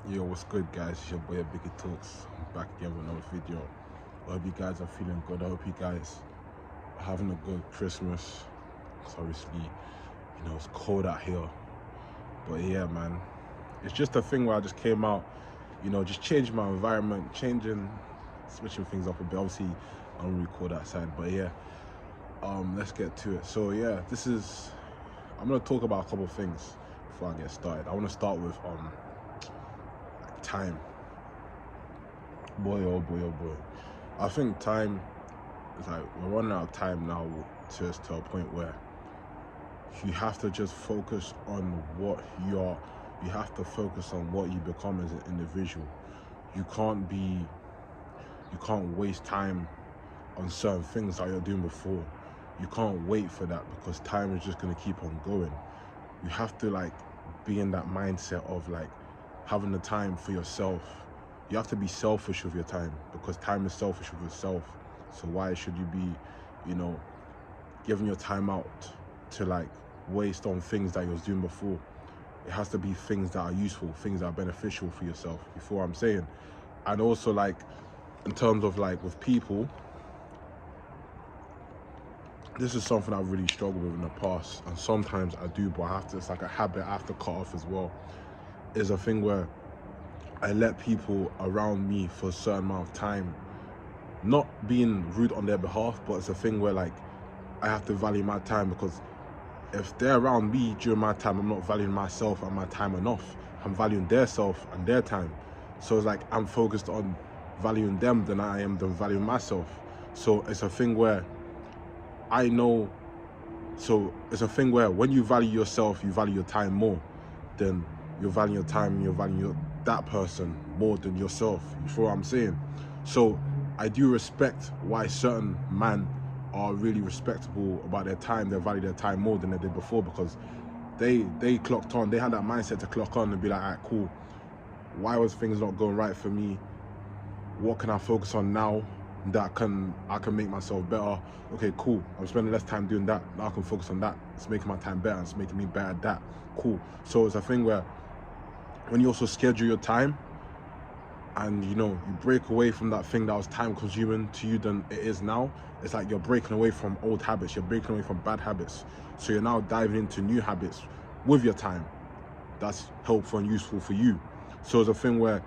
Yo, what's good, guys? It's your boy Ibiki Talks. I'm back again with another video. I hope you guys are feeling good. I hope you guys are having a good Christmas. It's obviously, it's cold out here. But yeah, man, it's just a thing where I just came out, just changing my environment, switching things up a bit. Obviously, I don't really call that side, but yeah, let's get to it. So yeah, I'm gonna talk about a couple of things before I get started. I want to start with time. Boy, oh boy, oh boy. I think time is like, we're running out of time now to a point where you have to just focus on what you are. You have to focus on what you become as an individual. You can't waste time on certain things that you're doing before. You can't wait for that because time is just going to keep on going. You have to be in that mindset of having the time for yourself. You have to be selfish with your time because time is selfish with yourself. So why should you be, giving your time out to waste on things that you was doing before? It has to be things that are useful, things that are beneficial for yourself, before I'm saying. And also in terms of with people, this is something I've really struggled with in the past, and sometimes I do, but it's like a habit I have to cut off as well. Is a thing where I let people around me for a certain amount of time, not being rude on their behalf, but it's a thing where I have to value my time, because if they're around me during my time, I'm not valuing myself and my time enough. I'm valuing their self and their time. So it's I'm focused on valuing them than I am than valuing myself. So it's a thing where it's a thing where when you value yourself, you value your time more than you're valuing your time, and you're valuing that person more than yourself. You feel what I'm saying? So I do respect why certain men are really respectable about their time. They value their time more than they did before, because they clocked on. They had that mindset to clock on and be like, all right, cool. Why was things not going right for me? What can I focus on now that I can make myself better? Okay, cool. I'm spending less time doing that. Now I can focus on that. It's making my time better. It's making me better at that. Cool. So it's a thing where when you also schedule your time and you break away from that thing that was time consuming to you than it is now, it's like you're breaking away from old habits, you're breaking away from bad habits. So you're now diving into new habits with your time that's helpful and useful for you. So it's a thing where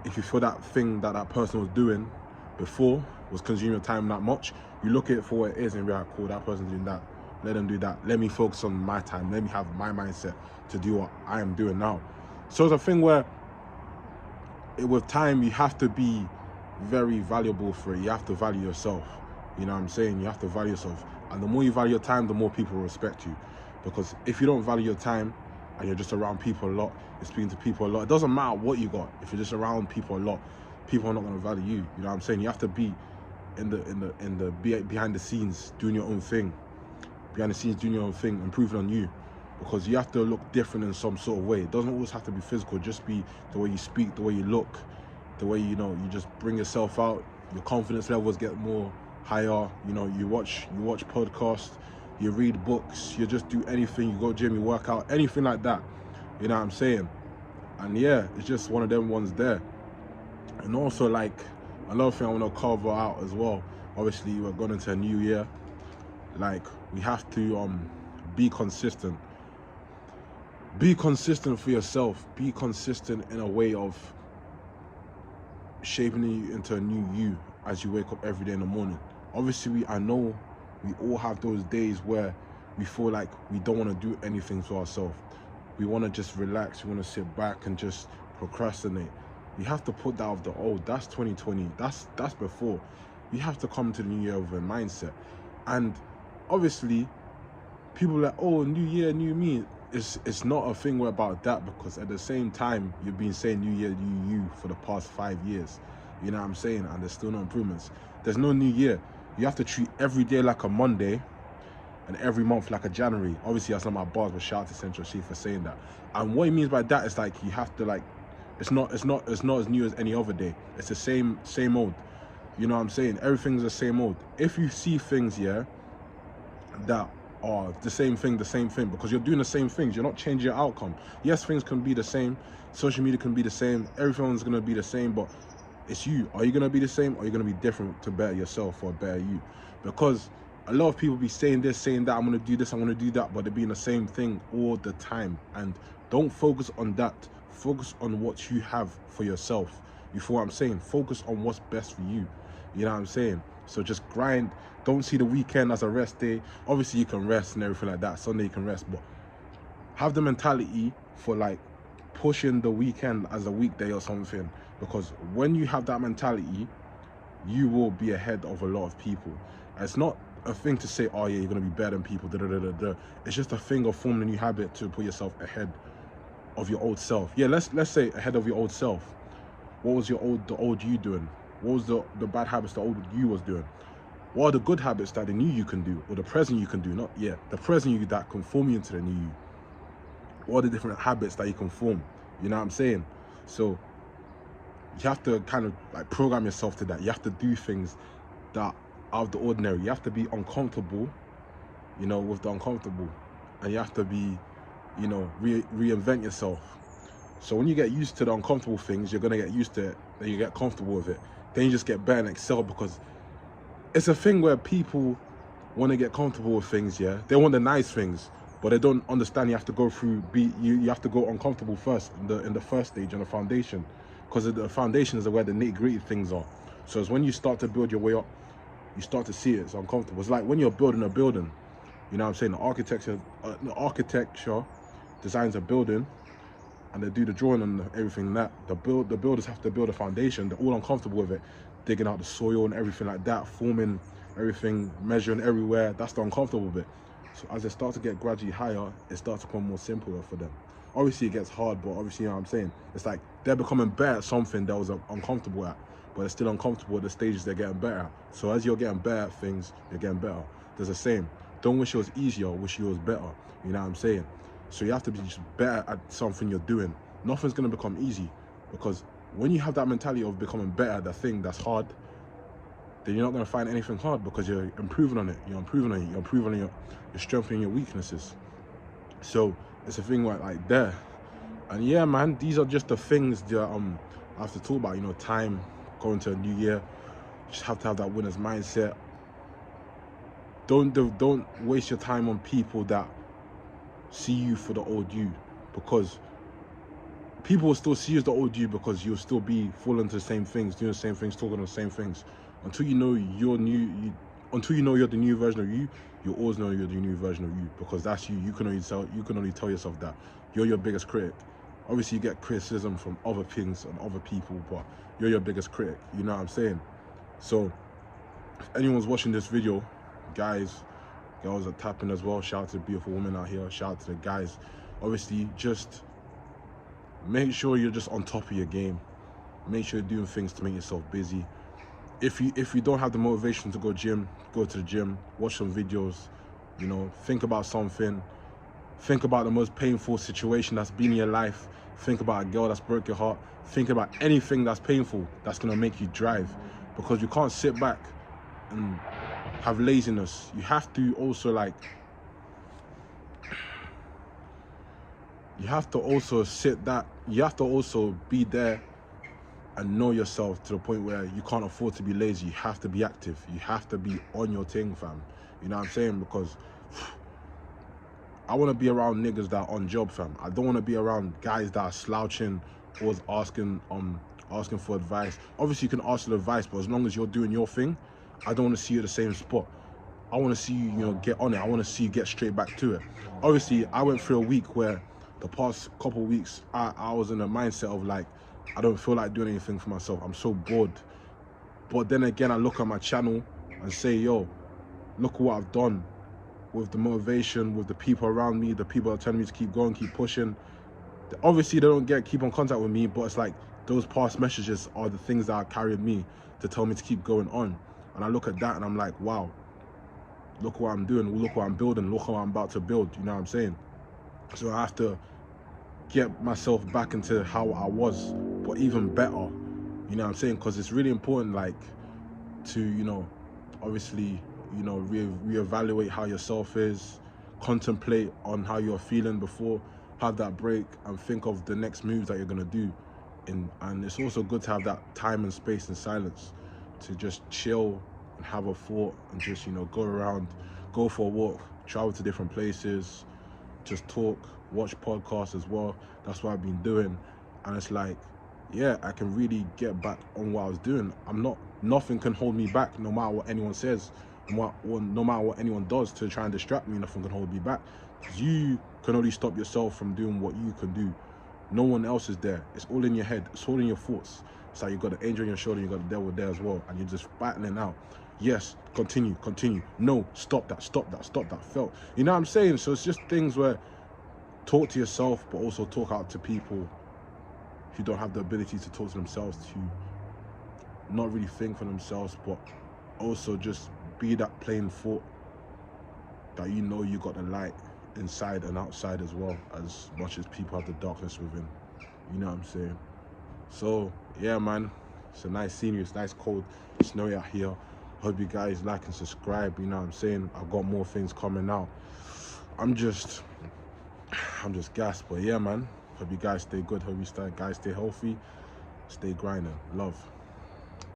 if you feel that thing that person was doing before was consuming your time that much, you look at it for what it is and be like, cool, that person's doing that. Let them do that. Let me focus on my time. Let me have my mindset to do what I am doing now. So it's a thing where with time, you have to be very valuable for it. You have to value yourself. You know what I'm saying? You have to value yourself. And the more you value your time, the more people respect you. Because if you don't value your time and you're just around people a lot, you're speaking to people a lot, it doesn't matter what you got. If you're just around people a lot, people are not going to value you. You know what I'm saying? You have to be behind the scenes doing your own thing. Behind the scenes doing your own thing, improving on you. Because you have to look different in some sort of way. It doesn't always have to be physical. Just be the way you speak, the way you look, the way you just bring yourself out. Your confidence levels get more higher. You watch podcasts, you read books, you just do anything. You go gym, you work out, anything like that. You know what I'm saying? And yeah, it's just one of them ones there. And also another thing I want to cover out as well. Obviously, we're going into a new year. We have to be consistent. Be consistent for yourself. Be consistent in a way of shaping you into a new you as you wake up every day in the morning. Obviously, I know we all have those days where we feel like we don't want to do anything for ourselves. We want to just relax. We want to sit back and just procrastinate. You have to put that off the old. That's 2020. That's before. You have to come to the new year with a mindset. And obviously, people are like, oh, new year, new me. It's not a thing about that, because at the same time, you've been saying new year, new you for the past 5 years. You know what I'm saying? And there's still no improvements. There's no new year. You have to treat every day like a Monday and every month like a January. Obviously, that's not my bars, but shout out to Central Chief for saying that. And what he means by that is you have to it's not as new as any other day. It's the same old. You know what I'm saying? Everything's the same old. If you see things, that oh, the same thing, because you're doing the same things. You're not changing your outcome. Yes, things can be the same. Social media can be the same. Everyone's going to be the same, but it's you. Are you going to be the same, or are you going to be different to better yourself or better you? Because a lot of people be saying this, saying that, I'm going to do this, I'm going to do that, but they're being the same thing all the time. And don't focus on that. Focus on what you have for yourself. You feel what I'm saying? Focus on what's best for you. You know what I'm saying? So just grind. Don't see the weekend as a rest day. Obviously, you can rest and everything like that. Sunday, you can rest. But have the mentality for, like, pushing the weekend as a weekday or something. Because when you have that mentality, you will be ahead of a lot of people. And it's not a thing to say, oh, yeah, you're going to be better than people. Da, da, da, da, da. It's just a thing of forming a new habit to put yourself ahead of your old self. Yeah, let's say ahead of your old self. What was the old you doing? What was the bad habits the old you was doing? What are the good habits that the new you can do, or the present you can do? Not yet. The present you that can form you into the new you. What are the different habits that you can form? You know what I'm saying? So you have to kind of like program yourself to that. You have to do things that are out of the ordinary. You have to be uncomfortable, you know, with the uncomfortable, and you have to be, you know, reinvent yourself. So when you get used to the uncomfortable things, you're gonna get used to it, then you get comfortable with it. Then you just get better and excel, because it's a thing where people want to get comfortable with things, yeah? They want the nice things, but they don't understand you have to go through, you have to go uncomfortable first, in the first stage, on the foundation. Because the foundation is where the nitty-gritty things are. So it's when you start to build your way up, you start to see it's uncomfortable. It's like when you're building a building, you know what I'm saying? The architecture designs a building, and they do the drawing and everything that. The builders have to build a foundation. They're all uncomfortable with it, digging out the soil and everything like that, forming everything, measuring everywhere. That's the uncomfortable bit. So as they start to get gradually higher, it starts to become more simpler for them. Obviously it gets hard, but obviously, you know what I'm saying? It's like they're becoming better at something that was uncomfortable at, but they're still uncomfortable at the stages they're getting better at. So as you're getting better at things, you're getting better. There's the same. Don't wish it was easier, wish it was better. You know what I'm saying? So you have to be just better at something you're doing. Nothing's gonna become easy, because when you have that mentality of becoming better at the thing that's hard, then you're not gonna find anything hard, because you're improving on it. You're improving on it. You're improving on you're strengthening your weaknesses. So it's a thing like there. And yeah, man, these are just the things that I have to talk about. You know, time, going to a new year. Just have to have that winner's mindset. Don't waste your time on people that see you for the old you, because people will still see you as the old you, because you'll still be falling into the same things, doing the same things, talking the same things. Until you know you're new, until you know you're the new version of you, you'll always know you're the new version of you, because that's you. You can only tell yourself that. You're your biggest critic. Obviously, you get criticism from other things and other people, but you're your biggest critic. You know what I'm saying? So, if anyone's watching this video, guys, girls are tapping as well. Shout out to the beautiful women out here. Shout out to the guys. Obviously, just make sure you're just on top of your game. Make sure you're doing things to make yourself busy. If you don't have the motivation to go to the gym, watch some videos, you know, think about something. Think about the most painful situation that's been in your life. Think about a girl that's broke your heart. Think about anything that's painful that's gonna make you drive, because you can't sit back and have laziness. You have to also you have to also be there and know yourself to the point where you can't afford to be lazy. You have to be active. You have to be on your thing, fam. You know what I'm saying? Because I want to be around niggas that are on job, fam. I don't want to be around guys that are slouching, always asking for advice. Obviously, you can ask for advice, but as long as you're doing your thing, I don't want to see you at the same spot. I want to see you, you know, get on it. I want to see you get straight back to it. Obviously, I went through a week where the past couple of weeks, I was in a mindset of like, I don't feel like doing anything for myself. I'm so bored. But then again, I look at my channel and say, yo, look at what I've done with the motivation, with the people around me, the people that are telling me to keep going, keep pushing. Obviously, they don't keep on contact with me, but it's like those past messages are the things that are carrying me to tell me to keep going on. And I look at that and I'm like, wow, look what I'm doing, look what I'm building, look what I'm about to build, you know what I'm saying? So I have to get myself back into how I was, but even better, you know what I'm saying? Because it's really important, like, to, you know, obviously, you know, reevaluate how yourself is, contemplate on how you're feeling before, have that break and think of the next moves that you're gonna do. And it's also good to have that time and space and silence to just chill and have a thought and just, you know, go around, go for a walk, travel to different places, just talk, watch podcasts as well. That's what I've been doing. And it's like, yeah, I can really get back on what I was doing. Nothing can hold me back, no matter what anyone says, no matter what anyone does to try and distract me. Nothing can hold me back, because you can only stop yourself from doing what you can do. No one else is there. It's all in your head. It's all in your thoughts. It's like you got the angel on your shoulder, you got the devil there as well, and you're just battling out. Yes, continue. No, stop that. Felt. You know what I'm saying? So it's just things where talk to yourself, but also talk out to people who don't have the ability to talk to themselves, to not really think for themselves, but also just be that plain thought that you know you got the light inside and outside as well, as much as people have the darkness within. You know what I'm saying? So yeah, man, it's a nice scenery, it's nice cold, snowy out here. Hope you guys like and subscribe. You know what I'm saying? I've got more things coming out. I'm just gassed, but yeah, man, hope you guys stay good, hope you guys stay healthy, stay grinding. Love.